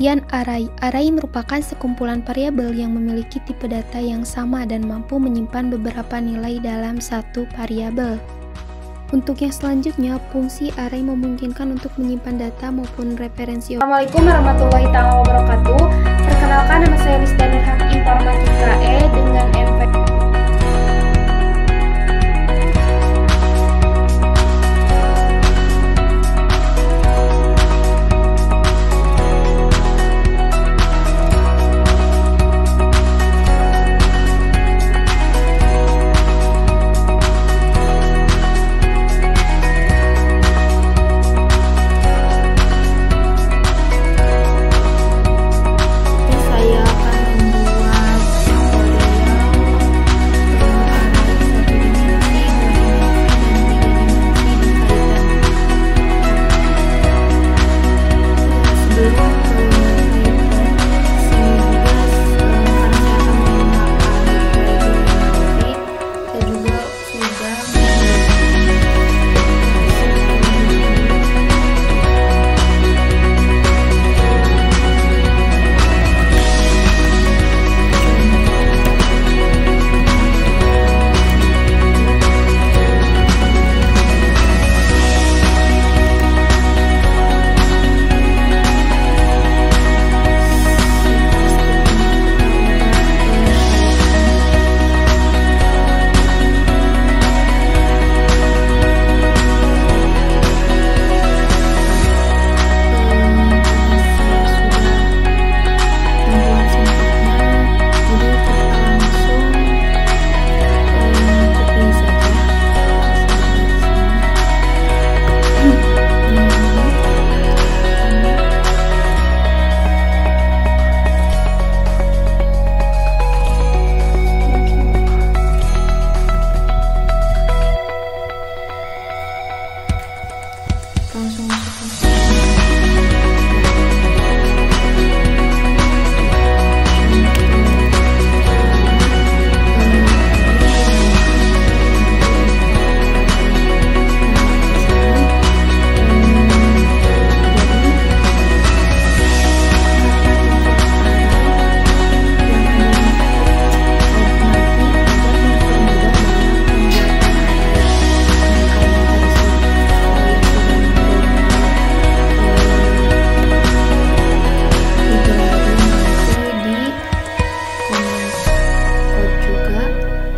Pengertian array. Array merupakan sekumpulan variabel yang memiliki tipe data yang sama dan mampu menyimpan beberapa nilai dalam satu variabel. Untuk yang selanjutnya, fungsi array memungkinkan untuk menyimpan data maupun referensi. Assalamualaikum warahmatullahi wabarakatuh. Perkenalkan, nama saya Lisda Nurhak Informatika E dengan MV.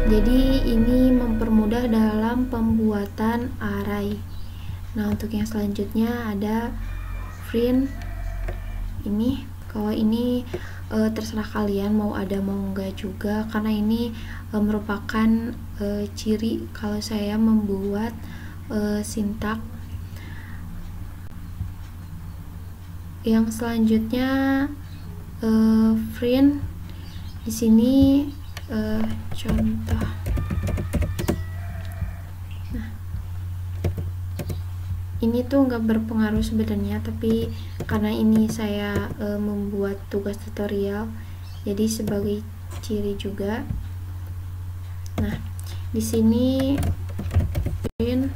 Jadi ini mempermudah dalam pembuatan array. Nah, untuk yang selanjutnya ada print. Ini kalau ini terserah kalian mau ada mau enggak juga, karena ini merupakan ciri kalau saya membuat sintak. Yang selanjutnya print. Di sini contoh. Nah, ini tuh nggak berpengaruh sebenarnya, tapi karena ini saya membuat tugas tutorial, jadi sebagai ciri juga. Nah, di sini print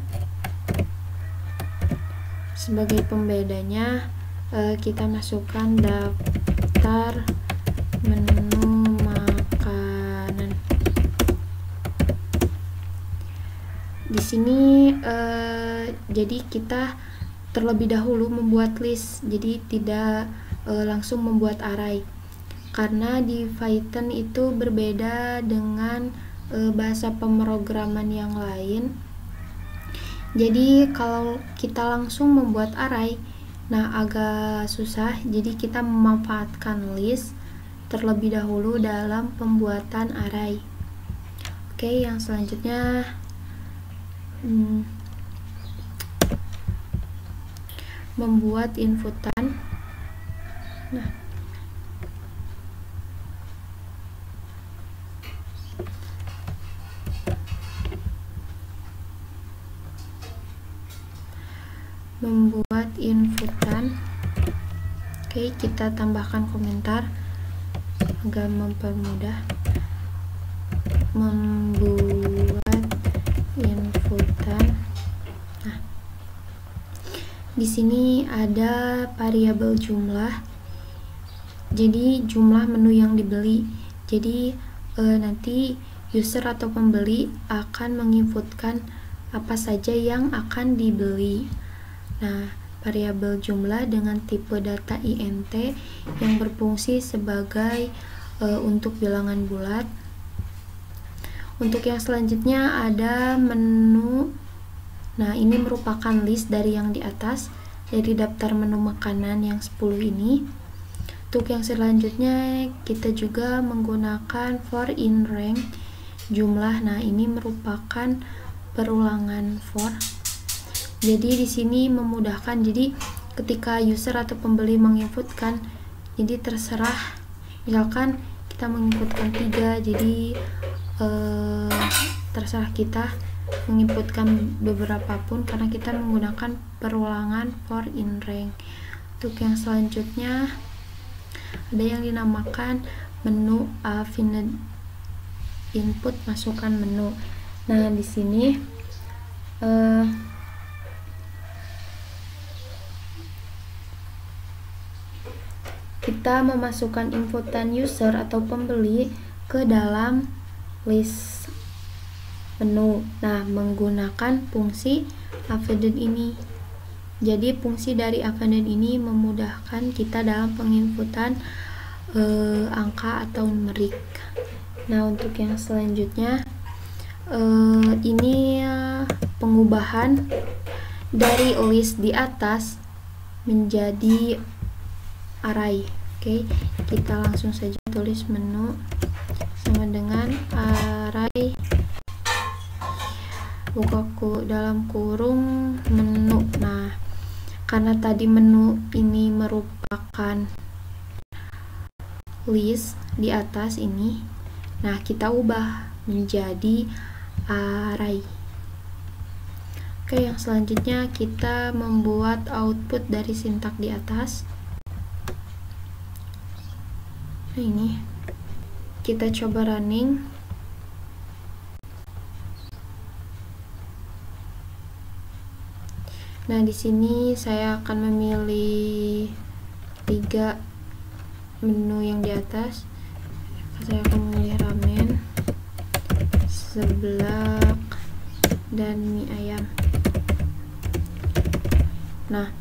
sebagai pembedanya, kita masukkan daftar menu makanan. Di sini jadi kita terlebih dahulu membuat list, jadi tidak langsung membuat array, karena di Python itu berbeda dengan bahasa pemrograman yang lain. Jadi kalau kita langsung membuat array, nah agak susah, jadi kita memanfaatkan list terlebih dahulu dalam pembuatan array. Oke, yang selanjutnya membuat inputan. Nah, membuat inputan. Oke, kita tambahkan komentar agar mempermudah. Membuat inputan. Nah, di sini ada variabel jumlah jadi jumlah menu yang dibeli. Jadi nanti user atau pembeli akan menginputkan apa saja yang akan dibeli. Nah, variabel jumlah dengan tipe data int yang berfungsi sebagai untuk bilangan bulat. Untuk yang selanjutnya ada menu. Nah, ini merupakan list dari yang di atas, dari daftar menu makanan yang 10 ini. Untuk yang selanjutnya kita juga menggunakan for in rank jumlah. Nah, ini merupakan perulangan for. Jadi di sini memudahkan. Jadi ketika user atau pembeli menginputkan, jadi terserah. Misalkan kita menginputkan 3, jadi terserah kita menginputkan beberapa pun karena kita menggunakan perulangan for in rank. Untuk yang selanjutnya ada yang dinamakan menu affine input masukkan menu. Nah, di sini kita memasukkan inputan user atau pembeli ke dalam list menu. Nah, menggunakan fungsi appended ini. Jadi fungsi dari appended ini memudahkan kita dalam penginputan angka atau numerik. Nah, untuk yang selanjutnya ini pengubahan dari list di atas menjadi array. Oke, kita langsung saja tulis menu sama dengan array buka dalam kurung menu. Nah, karena tadi menu ini merupakan list di atas ini, nah kita ubah menjadi array. Oke, yang selanjutnya kita membuat output dari sintak di atas. Nah, ini kita coba running. Nah, di sini saya akan memilih 3 menu yang di atas. Saya akan memilih ramen, seblak, dan mie ayam. Nah,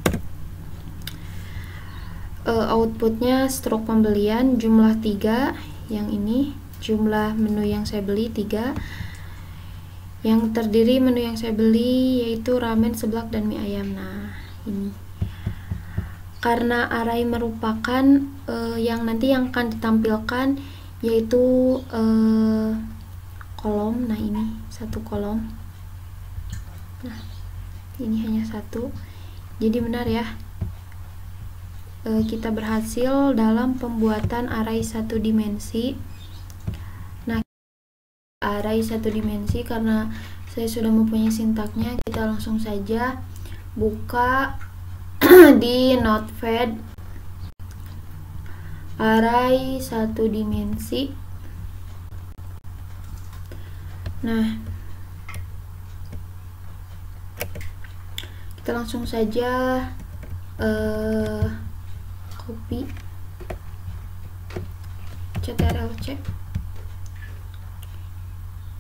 outputnya stroke pembelian jumlah 3. Yang ini jumlah menu yang saya beli 3. Yang terdiri menu yang saya beli yaitu ramen, seblak, dan mie ayam. Nah, ini karena array merupakan yang nanti yang akan ditampilkan yaitu kolom. Nah, ini satu kolom. Nah, ini hanya satu. Jadi benar ya, kita berhasil dalam pembuatan array 1 dimensi. Nah, array 1 dimensi karena saya sudah mempunyai sintaknya, kita langsung saja buka di Notepad array 1 dimensi. Nah, kita langsung saja copy ctrl-c.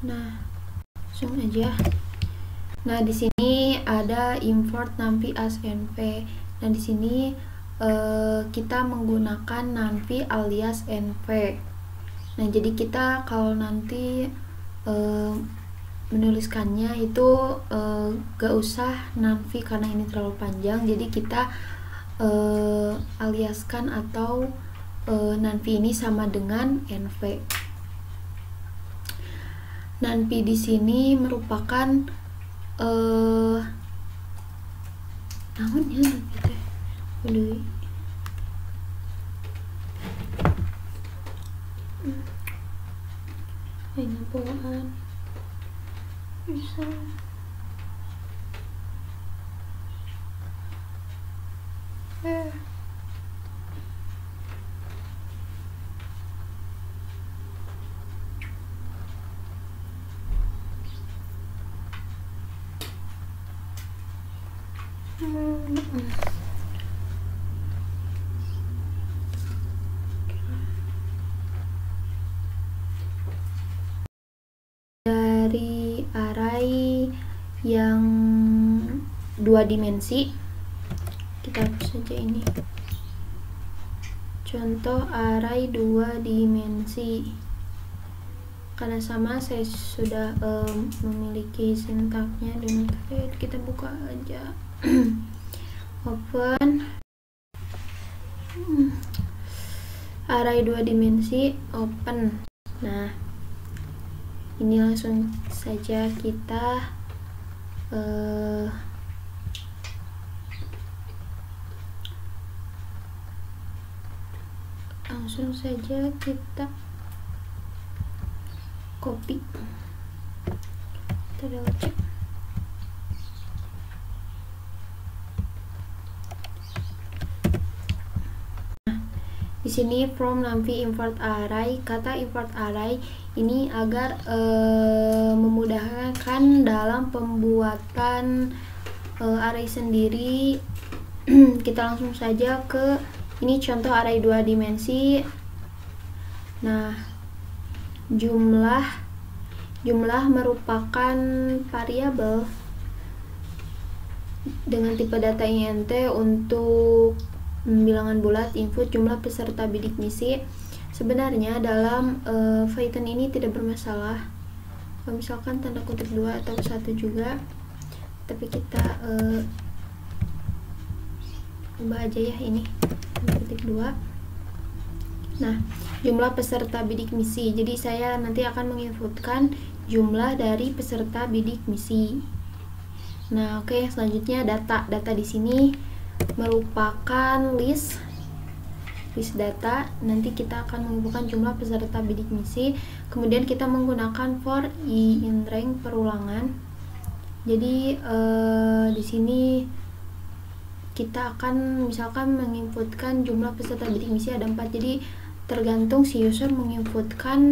Nah, langsung aja. Nah, di sini ada import numpy as nv. Nah, di sini kita menggunakan numpy alias nv. Nah, jadi kita kalau nanti menuliskannya itu gak usah numpy karena ini terlalu panjang. Jadi kita aliaskan atau numpy ini sama dengan nv. Numpy di sini merupakan naonnya numpy teh? Deui. Ini bawaan bisa. yang 2 dimensi. Kita hapus saja ini. Contoh array 2 dimensi. Karena sama, saya sudah memiliki sintaknya di Notepad. Kita buka aja. Open array 2 dimensi, open. Nah, ini langsung saja kita copy. Kita double check. Di sini from Nampi import array. Kata import array ini agar memudahkan dalam pembuatan array sendiri. Kita langsung saja ke ini contoh array 2 dimensi. Nah, jumlah merupakan variabel dengan tipe data int untuk bilangan bulat, input jumlah peserta bidik misi. Sebenarnya dalam Python ini tidak bermasalah kalau misalkan tanda kutip 2 atau 1 juga, tapi kita ubah aja ya, ini tanda kutip 2. Nah, jumlah peserta bidik misi. Jadi saya nanti akan menginputkan jumlah dari peserta bidik misi. Nah, oke, selanjutnya data. Data di sini merupakan list data. Nanti kita akan menginputkan jumlah peserta bidik misi. Kemudian kita menggunakan for i in rank perulangan. Jadi di sini kita akan misalkan menginputkan jumlah peserta bidik misi ada 4. Jadi tergantung si user menginputkan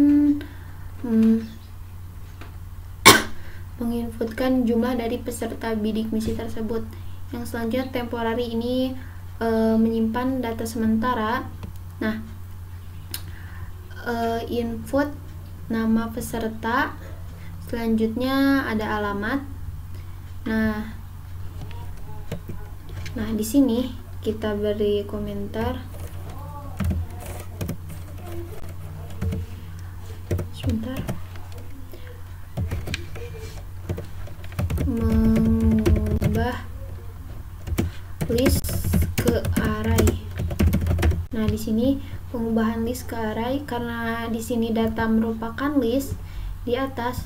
jumlah dari peserta bidik misi tersebut. Yang selanjutnya temporary ini menyimpan data sementara. Nah, input nama peserta, selanjutnya ada alamat. Nah di sini kita beri komentar. Sebentar. Mengubah list ke array. Nah, di sini pengubahan list ke array karena di sini data merupakan list di atas.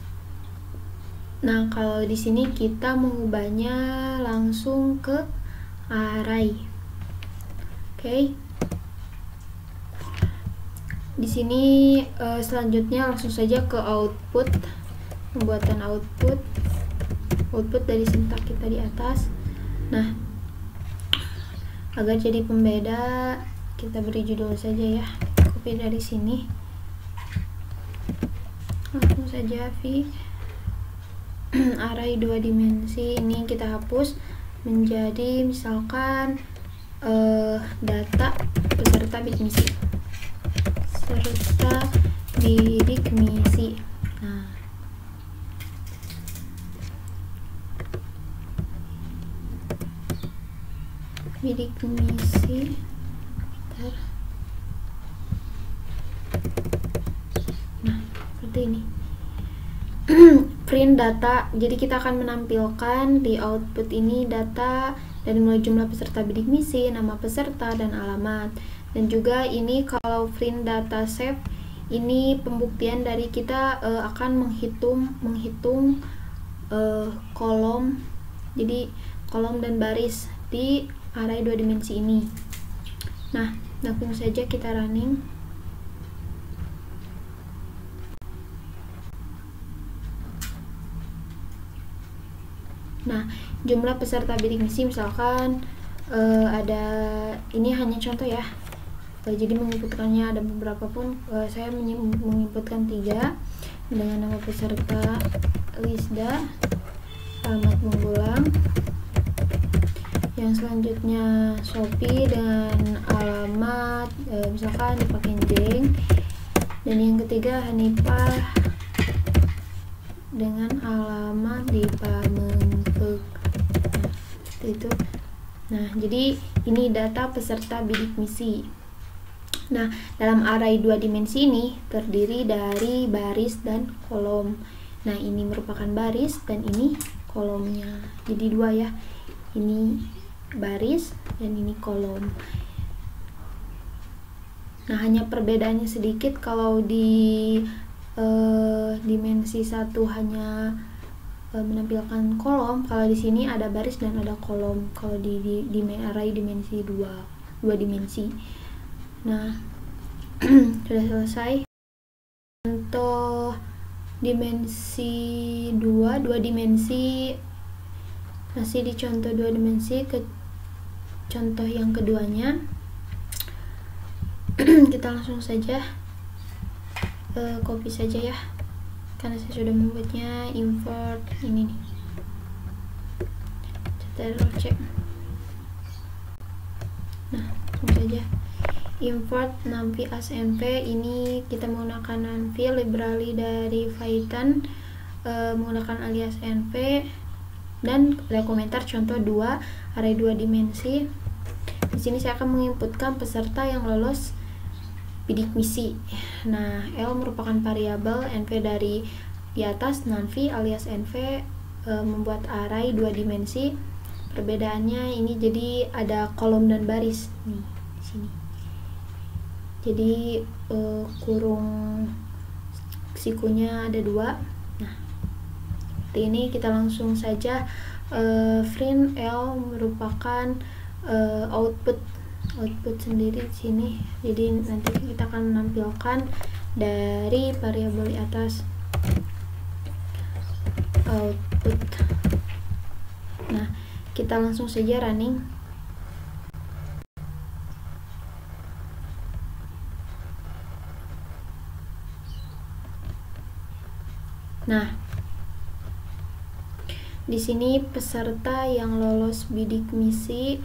Nah, kalau di sini kita mengubahnya langsung ke array. Oke. Di sini selanjutnya langsung saja ke output, pembuatan output dari sintak kita di atas. Nah, agar jadi pembeda kita beri judul saja ya, copy dari sini, langsung saja v array 2 dimensi ini kita hapus menjadi misalkan data peserta bidik misi. Nah, bidik misi. Nah, seperti ini. Print data. Jadi kita akan menampilkan di output ini data dari mulai jumlah peserta bidik misi, nama peserta, dan alamat. Dan juga ini kalau print data save, ini pembuktian dari kita akan menghitung kolom, jadi kolom dan baris di array 2 dimensi ini. Nah, langsung saja kita running. Nah, jumlah peserta bidik misi misalkan ada, ini hanya contoh ya. Jadi menginputkannya ada beberapa pun, saya menginputkan 3 dengan nama peserta Lisda, alamat Menggulang. Yang selanjutnya Shopee dengan alamat misalkan di Pakenjeng. Dan yang ketiga Hanifah dengan alamat di Pameng. seperti itu. Nah, jadi ini data peserta bidik misi. Nah, dalam array 2 dimensi ini terdiri dari baris dan kolom. Nah, ini merupakan baris dan ini kolomnya. Jadi dua ya. Ini baris dan ini kolom. Nah, hanya perbedaannya sedikit. Kalau di dimensi 1 hanya menampilkan kolom, kalau di sini ada baris dan ada kolom. Kalau di array dimensi 2 dimensi. Nah, sudah selesai. Contoh dimensi 2 dimensi, masih di contoh 2 dimensi. Ke contoh yang keduanya, kita langsung saja copy saja ya, karena saya sudah membuatnya. Import ini nih, ctrl+C. Nah, langsung saja import NumPy as NV. Ini kita menggunakan NumPy library dari Python, menggunakan alias NV, dan ada komentar contoh 2 array 2 dimensi. Di sini saya akan menginputkan peserta yang lolos bidik misi. Nah, L merupakan variabel, NV dari di atas, NumPy alias NV membuat array 2 dimensi. Perbedaannya ini jadi ada kolom dan baris nih di sini. Jadi kurung sikunya ada 2. Nah, seperti ini. Kita langsung saja print L merupakan output sendiri di sini. Jadi nanti kita akan menampilkan dari variabel di atas, output. Nah, kita langsung saja running. Nah, di sini peserta yang lolos bidik misi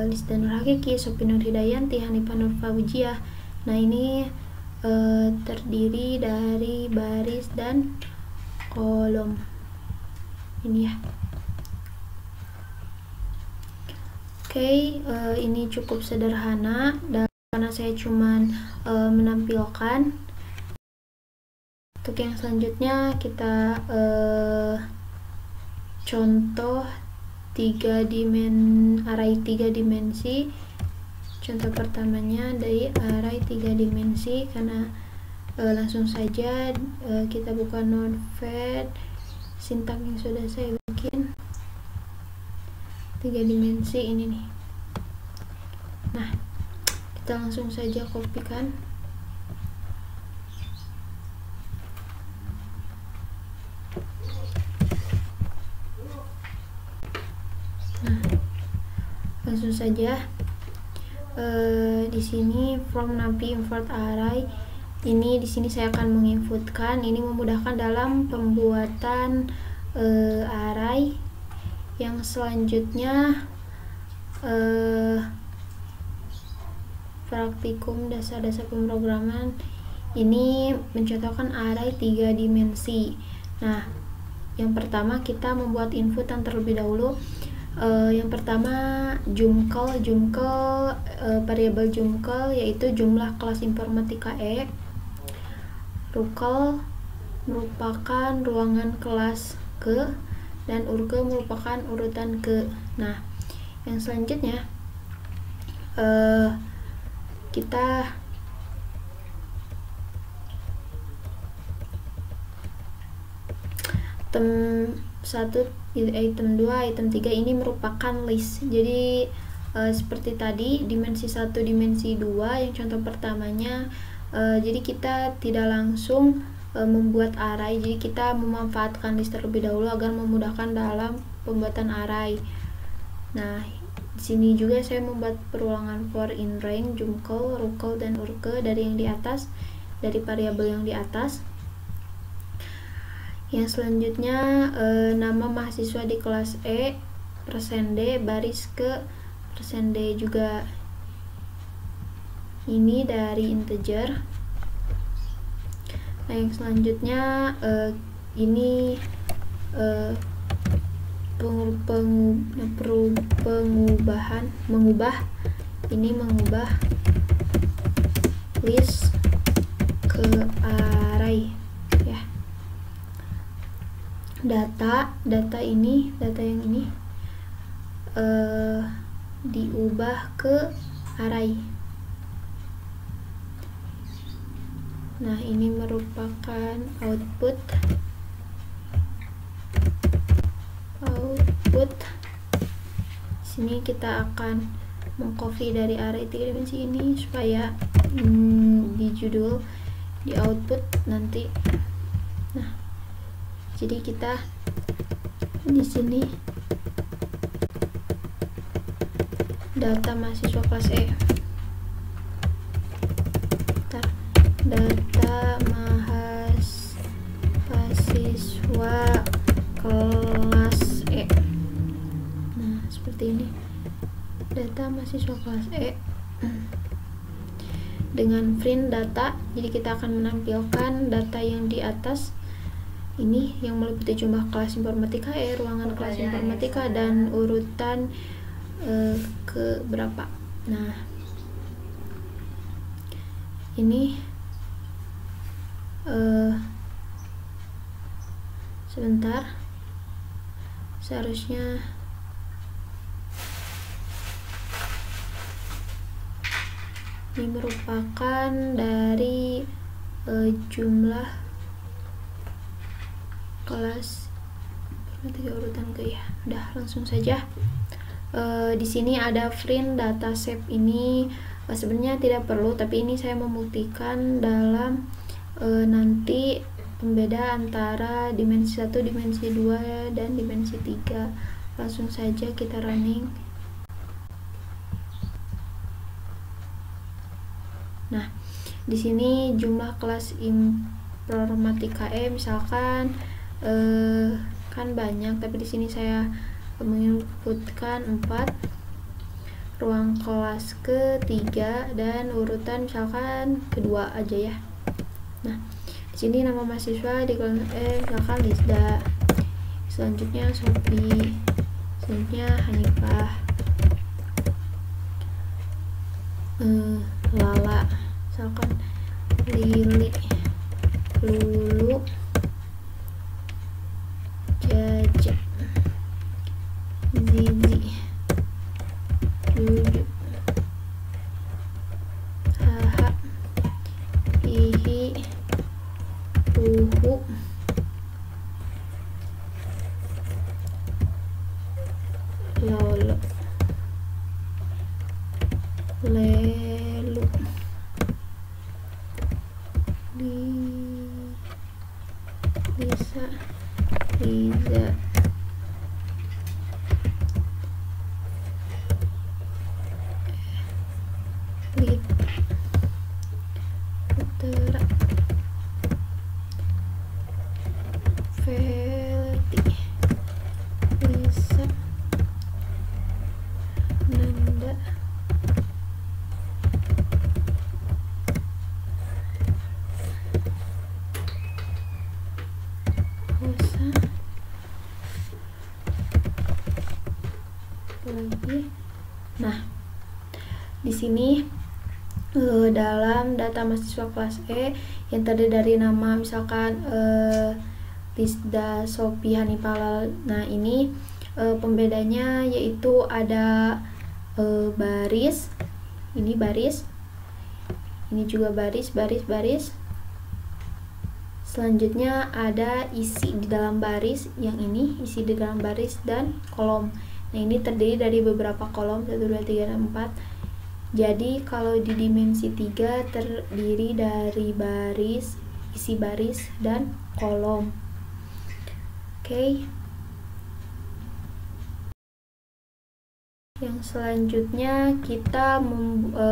Lisda Nur Hakiki, Sophie Nur Hidayanti, Hanifah Nur Fauzia. Nah, ini terdiri dari baris dan kolom ini ya. Oke, ini cukup sederhana dan karena saya cuman menampilkan. Untuk yang selanjutnya kita contoh array 3 dimensi. Contoh pertamanya dari array 3 dimensi, karena langsung saja kita buka Notepad. Sintak yang sudah saya bikin 3 dimensi ini nih. Nah, kita langsung saja kopikan. Nah, langsung saja di sini from NumPy import array. Ini di sini saya akan menginputkan. Ini memudahkan dalam pembuatan array. Yang selanjutnya praktikum dasar-dasar pemrograman. Ini mencontohkan array 3 dimensi. Nah, yang pertama kita membuat inputan terlebih dahulu. Yang pertama jumkel, variabel jumkel yaitu jumlah kelas informatika E. Rukel merupakan ruangan kelas ke, dan urke merupakan urutan ke. Nah, yang selanjutnya kita item 1, item 2, item 3 ini merupakan list. Jadi seperti tadi dimensi 1, dimensi 2 yang contoh pertamanya, jadi kita tidak langsung membuat array, jadi kita memanfaatkan list terlebih dahulu agar memudahkan dalam pembuatan array. Nah, di sini juga saya membuat perulangan for in range, jumkel, rukel, dan urke dari yang di atas, dari variabel yang di atas. Yang selanjutnya nama mahasiswa di kelas E, %D, baris ke %D juga ini dari integer. Nah, yang selanjutnya ini mengubah list ke array ya. Data yang ini diubah ke array. Nah, ini merupakan output. Sini kita akan mengcopy dari array 3 dimensi ini supaya di judul, di output nanti. Nah, jadi kita di sini data mahasiswa kelas E. Data mahasiswa kelas E. Nah, seperti ini. Data mahasiswa kelas E dengan print data. Jadi kita akan menampilkan data yang di atas ini yang meliputi jumlah kelas informatika E, ruangan kelas informatika, dan urutan ke berapa. Nah, ini sebentar, seharusnya ini merupakan dari jumlah kelas informatika urutan ke ya. Udah, langsung saja. Di sini ada print data shape ini sebenarnya tidak perlu, tapi ini saya membuktikan dalam nanti pembeda antara dimensi 1, dimensi 2, dan dimensi 3. Langsung saja kita running. Nah, di sini jumlah kelas informatika E misalkan kan banyak, tapi di sini saya menginputkan 4, ruang kelas ke-3, dan urutan misalkan kedua aja ya. Nah, di sini nama mahasiswa di kolom E misalkan Lisda, selanjutnya Sophie, selanjutnya Hanifah, Lala, misalkan Lili, Lulu, Jaja, Zizi, Juju, Haha, Hihi, Ruhu, Lolo, Lelu, Lisa, Liza, Putera, Felti, Lisa, Nanda, Rosa, lagi. Nah, di sini dalam data mahasiswa kelas E yang terdiri dari nama misalkan Lisda, Sophie, Hanifah. Nah, ini pembedanya yaitu ada baris, ini baris, ini juga baris. Selanjutnya ada isi di dalam baris, yang ini isi di dalam baris, dan kolom. Nah, ini terdiri dari beberapa kolom, 1, 2, 3, dan 4. Jadi kalau di dimensi 3 terdiri dari baris, isi baris, dan kolom. Oke. Yang selanjutnya kita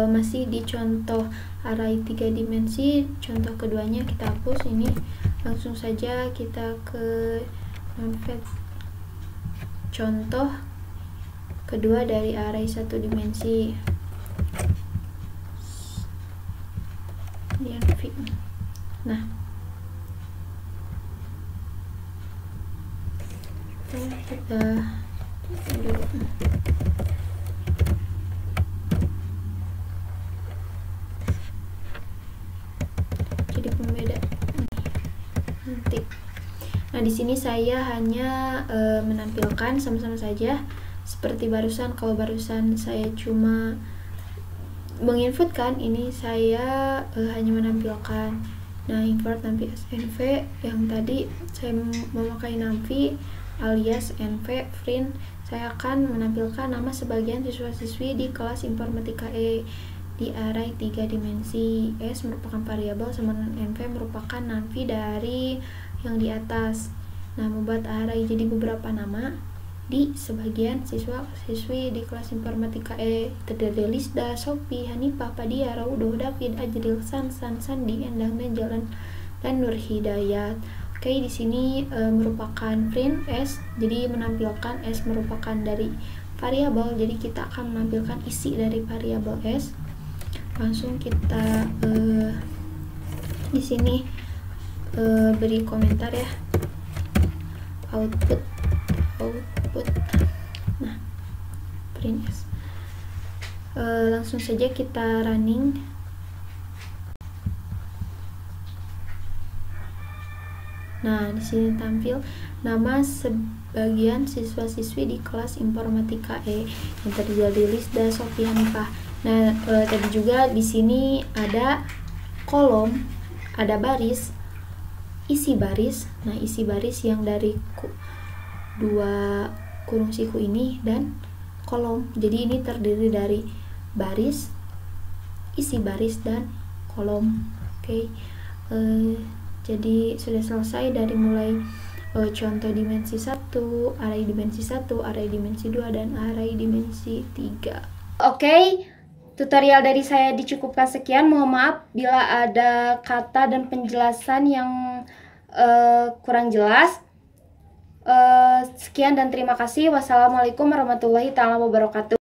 masih di contoh array 3 dimensi. Contoh keduanya kita hapus ini. Langsung saja kita ke Notepad. Contoh kedua dari array 1 dimensi. Nah, kita jadi pembeda nanti. Nah, di sini saya hanya menampilkan sama-sama saja seperti barusan. Kalau barusan saya cuma menginputkan, ini saya hanya menampilkan. Nah, import NaMPi SNV yang tadi saya memakai NaMPi alias NV print, saya akan menampilkan nama sebagian siswa-siswi di kelas Informatika E di array 3 dimensi. S merupakan variabel, sementara NV merupakan NaMPi dari yang di atas. Nah, membuat array jadi beberapa nama di sebagian siswa-siswi di kelas Informatika E terdiri Lisda, Sophie, Hanifah, Padia, Raudo, David, Ajril, Sandi, Endang, dan Jalan, dan Nur Hidayat. Oke, di sini merupakan print S, jadi menampilkan S merupakan dari variabel, jadi kita akan menampilkan isi dari variabel S. Langsung kita di sini beri komentar ya, output. Nah, print S. Langsung saja kita running. Nah, di sini tampil nama sebagian siswa-siswi di kelas Informatika E yang terdiri dari Lisda, Sophie, Hanifah. Nah, tadi juga di sini ada kolom, ada baris, isi baris. Nah, isi baris yang dari dua kurung siku ini dan kolom. Jadi ini terdiri dari baris, isi baris, dan kolom. Oke. Jadi sudah selesai dari mulai contoh dimensi 1, array dimensi 1, array dimensi 2, dan array dimensi 3. Oke, tutorial dari saya dicukupkan sekian. Mohon maaf bila ada kata dan penjelasan yang kurang jelas. Sekian dan terima kasih. Wassalamualaikum warahmatullahi wabarakatuh.